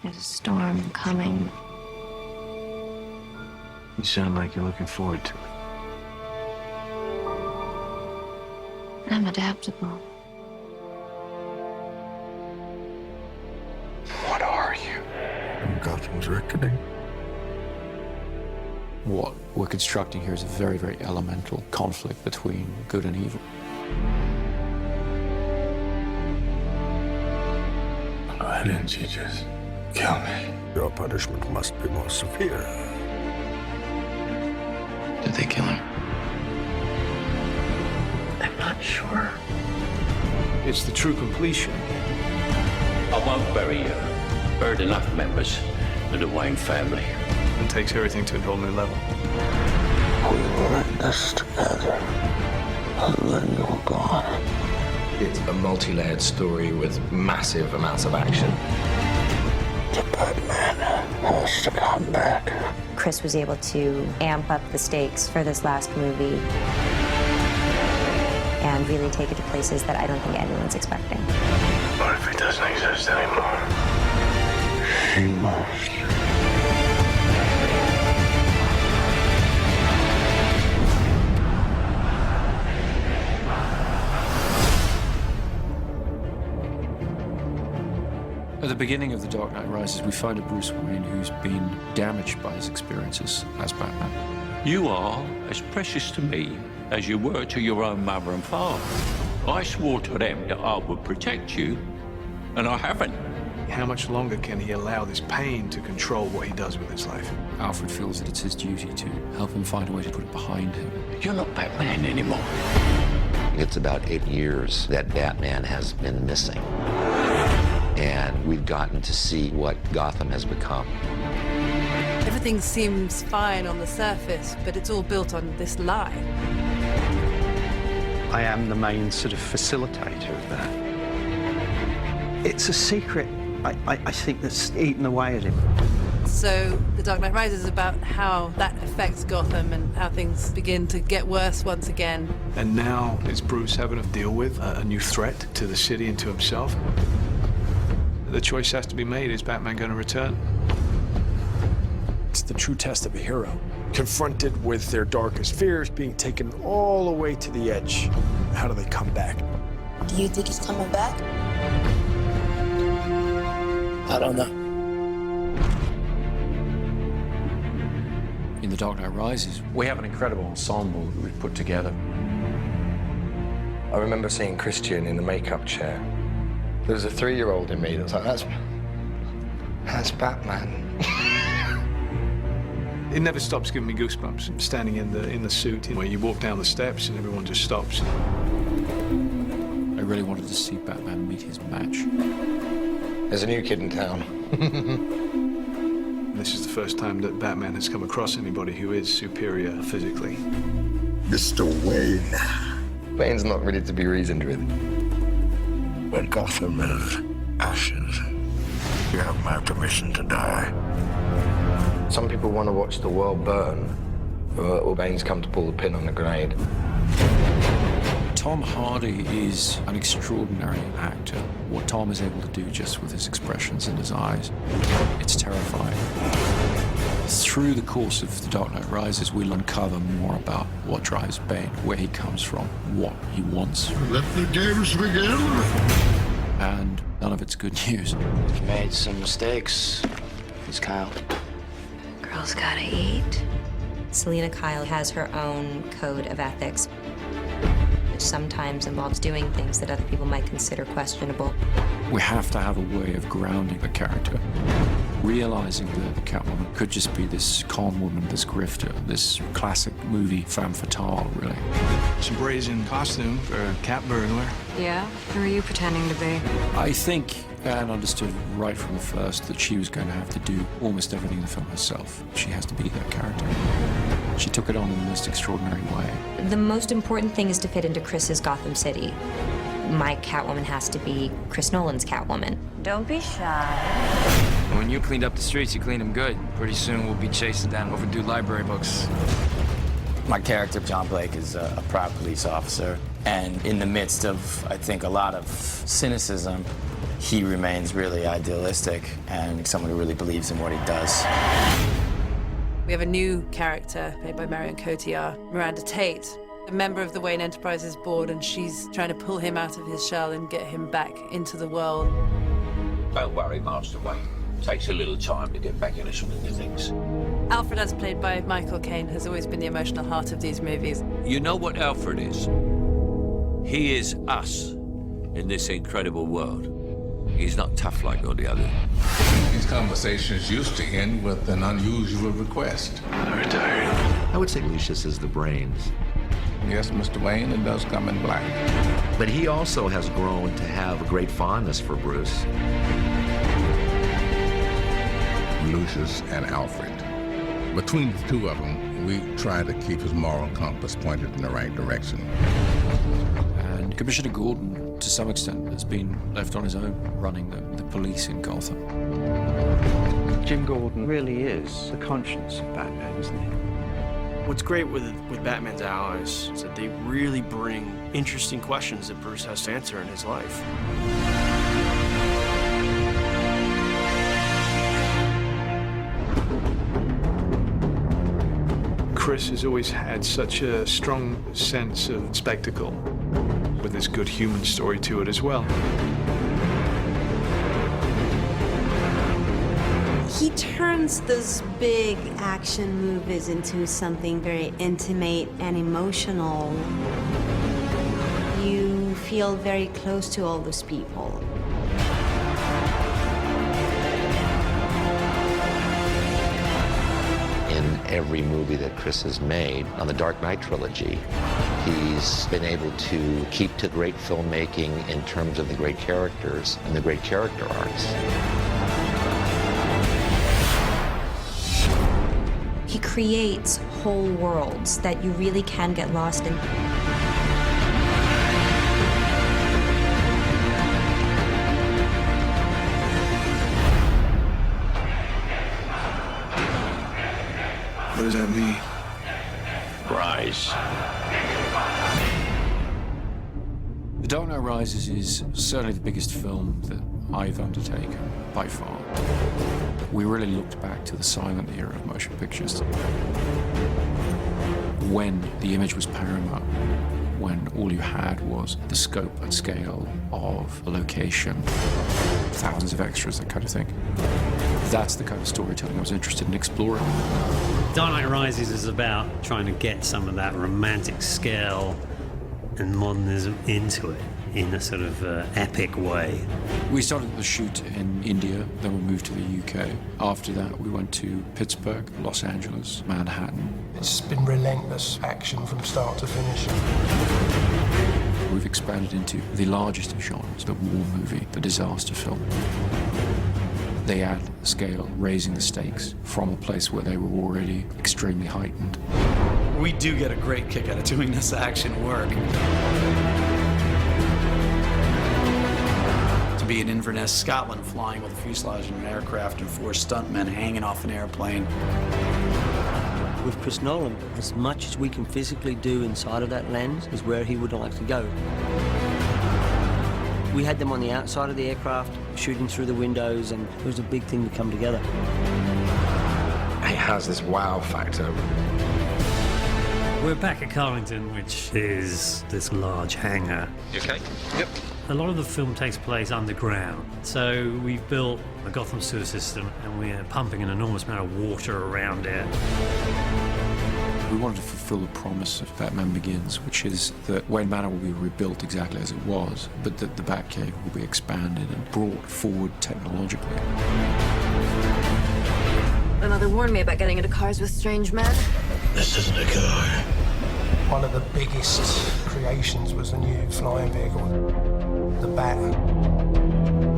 There's a storm coming. You sound like you're looking forward to it. I'm adaptable. What are you? Gotham's reckoning. What we're constructing here is a very, very elemental conflict between good and evil. Why didn't you just kill me? Your punishment must be more severe. Did they kill him? I'm not sure. It's the true completion. I won't bury you. Buried enough members of the Wayne family. It takes everything to a whole new level. We were in this together, and then you were gone. It's a multi-layered story with massive amounts of action. The Batman has to come back. Chris was able to amp up the stakes for this last movie and really take it to places that I don't think anyone's expecting. What if he doesn't exist anymore? She must. At the beginning of The Dark Knight Rises, we find a Bruce Wayne who's been damaged by his experiences as Batman. You are as precious to me as you were to your own mother and father. I swore to them that I would protect you, and I haven't. How much longer can he allow this pain to control what he does with his life? Alfred feels that it's his duty to help him find a way to put it behind him. You're not Batman anymore. It's about 8 years that Batman has been missing. And we've gotten to see what Gotham has become. Everything seems fine on the surface, but it's all built on this lie. I am the main sort of facilitator of that. It's a secret, I think, that's eaten away at him. So The Dark Knight Rises is about how that affects Gotham and how things begin to get worse once again. And now is Bruce having to deal with a new threat to the city and to himself? The choice has to be made. Is Batman going to return? It's the true test of a hero. Confronted with their darkest fears, being taken all the way to the edge. How do they come back? Do you think he's coming back? I don't know. In The Dark Knight Rises, we have an incredible ensemble that we've put together. I remember seeing Christian in the makeup chair. There was a 3-year-old in me that was like, that's Batman. It never stops giving me goosebumps. I'm standing in the suit where you walk down the steps and everyone just stops. I really wanted to see Batman meet his match. There's a new kid in town. This is the first time that Batman has come across anybody who is superior physically. Mr. Wayne. Bane's not ready to be reasoned with. When Gotham is ashes, you have my permission to die. Some people want to watch the world burn, or Bane's come to pull the pin on the grenade. Tom Hardy is an extraordinary actor. What Tom is able to do just with his expressions in his eyes, it's terrifying. Through the course of The Dark Knight Rises, we'll uncover more about what drives Bane, where he comes from, what he wants. Let the games begin. And none of it's good news. We've made some mistakes, Miss Kyle. Girls gotta eat. Selina Kyle has her own code of ethics, which sometimes involves doing things that other people might consider questionable. We have to have a way of grounding the character, realizing that the Catwoman could just be this con woman, this grifter, this classic movie femme fatale, really. It's a brazen costume for a cat burglar. Yeah? Who are you pretending to be? I think Anne understood right from the first that she was going to have to do almost everything in the film herself. She has to be that character. She took it on in the most extraordinary way. The most important thing is to fit into Chris's Gotham City. My Catwoman has to be Chris Nolan's Catwoman. Don't be shy. When you cleaned up the streets, you cleaned them good. Pretty soon we'll be chasing down overdue library books. My character, John Blake, is a proud police officer. And in the midst of, I think, a lot of cynicism, he remains really idealistic and someone who really believes in what he does. We have a new character played by Marion Cotillard, Miranda Tate, a member of the Wayne Enterprises board, and she's trying to pull him out of his shell and get him back into the world. Don't worry, Master Wayne. Takes a little time to get back in the swing of things. Alfred, as played by Michael Caine, has always been the emotional heart of these movies. You know what Alfred is? He is us in this incredible world. He's not tough like all the others. These conversations used to end with an unusual request. I'm retired. I would say Lucius is the brains. Yes, Mr. Wayne, it does come in black. But he also has grown to have a great fondness for Bruce. Lucius and Alfred. Between the two of them, we try to keep his moral compass pointed in the right direction. And Commissioner Gordon, to some extent, has been left on his own running the police in Gotham. Jim Gordon really is the conscience of Batman, isn't he? What's great with Batman's allies is that they really bring interesting questions that Bruce has to answer in his life. Chris has always had such a strong sense of spectacle, with this good human story to it as well. He turns those big action movies into something very intimate and emotional. You feel very close to all those people. In every movie that Chris has made on the Dark Knight trilogy, he's been able to keep to great filmmaking in terms of the great characters and the great character arcs. He creates whole worlds that you really can get lost in. What does that mean? Rise. The Dark Knight Rises is certainly the biggest film that I've undertaken, by far. We really looked back to the silent era of motion pictures, when the image was paramount, when all you had was the scope and scale of a location, thousands of extras, that kind of thing. That's the kind of storytelling I was interested in exploring. Dark Knight Rises is about trying to get some of that romantic scale and modernism into it in a sort of epic way. We started the shoot in India, then we moved to the UK. After that, we went to Pittsburgh, Los Angeles, Manhattan. It's been relentless action from start to finish. We've expanded into the largest of genres, the war movie, the disaster film. They add scale, raising the stakes from a place where they were already extremely heightened. We do get a great kick out of doing this action work. To be in Inverness, Scotland, flying with a fuselage in an aircraft and 4 stuntmen hanging off an airplane. With Chris Nolan, as much as we can physically do inside of that lens is where he would like to go. We had them on the outside of the aircraft, shooting through the windows, and it was a big thing to come together. He has this wow factor. We're back at Carlington, which is this large hangar. You okay? Yep. A lot of the film takes place underground, so we've built a Gotham sewer system and we're pumping an enormous amount of water around it. We wanted to fulfill the promise of Batman Begins, which is that Wayne Manor will be rebuilt exactly as it was, but that the Batcave will be expanded and brought forward technologically. My mother warned me about getting into cars with strange men. This isn't a car. One of the biggest creations was the new flying vehicle, the Bat.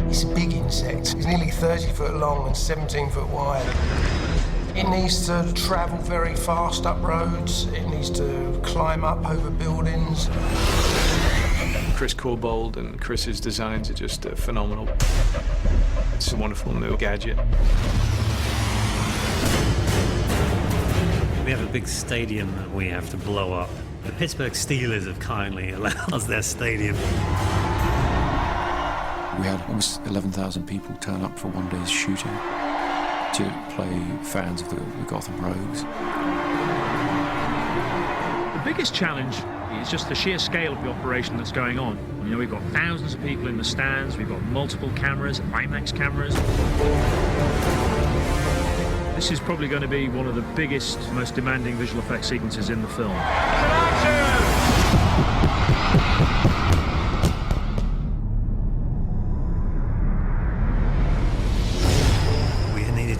It's a big insect. It's nearly 30 foot long and 17 foot wide. It needs to travel very fast up roads. It needs to climb up over buildings. Chris Corbould and Chris's designs are just phenomenal. It's a wonderful new gadget. We have a big stadium that we have to blow up. The Pittsburgh Steelers have kindly allowed us their stadium. We had almost 11,000 people turn up for one day's shooting to play fans of the Gotham Rogues. The biggest challenge is just the sheer scale of the operation that's going on. You know, we've got thousands of people in the stands, we've got multiple cameras, IMAX cameras. This is probably going to be one of the biggest, most demanding visual effects sequences in the film.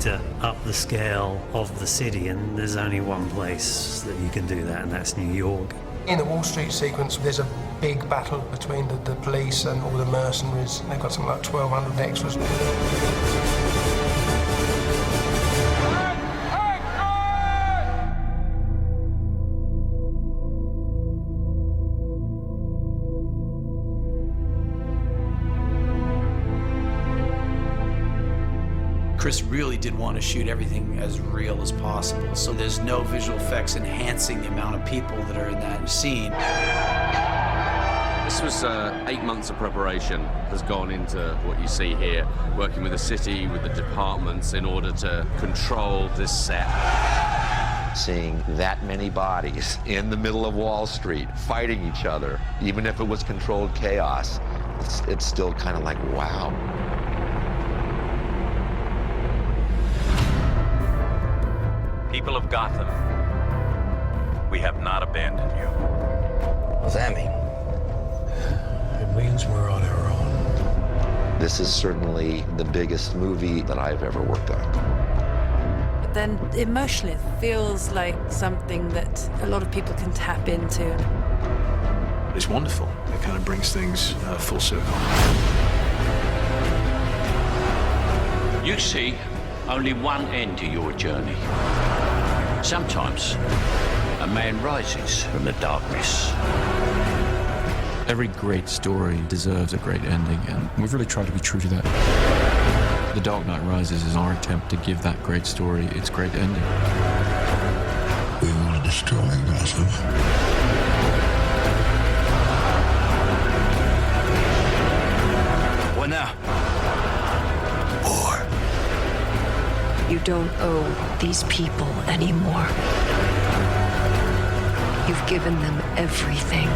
To up the scale of the city, and there's only one place that you can do that, and that's New York. In the Wall Street sequence, there's a big battle between the police and all the mercenaries. They've got something like 1,200 extras. Chris really did want to shoot everything as real as possible, so there's no visual effects enhancing the amount of people that are in that scene. This was 8 months of preparation has gone into what you see here, working with the city, with the departments in order to control this set. Seeing that many bodies in the middle of Wall Street fighting each other, even if it was controlled chaos, it's still kind of like, wow. People of Gotham, we have not abandoned you. What does that mean? It means we're on our own. This is certainly the biggest movie that I've ever worked on. But then emotionally, it feels like something that a lot of people can tap into. It's wonderful. It kind of brings things full circle. You see only one end to your journey. Sometimes a man rises from the darkness. Every great story deserves a great ending, and we've really tried to be true to that. The Dark Knight Rises is our attempt to give that great story its great ending. We want to destroy Gotham. What now? War. You don't owe these people anymore. You've given them everything.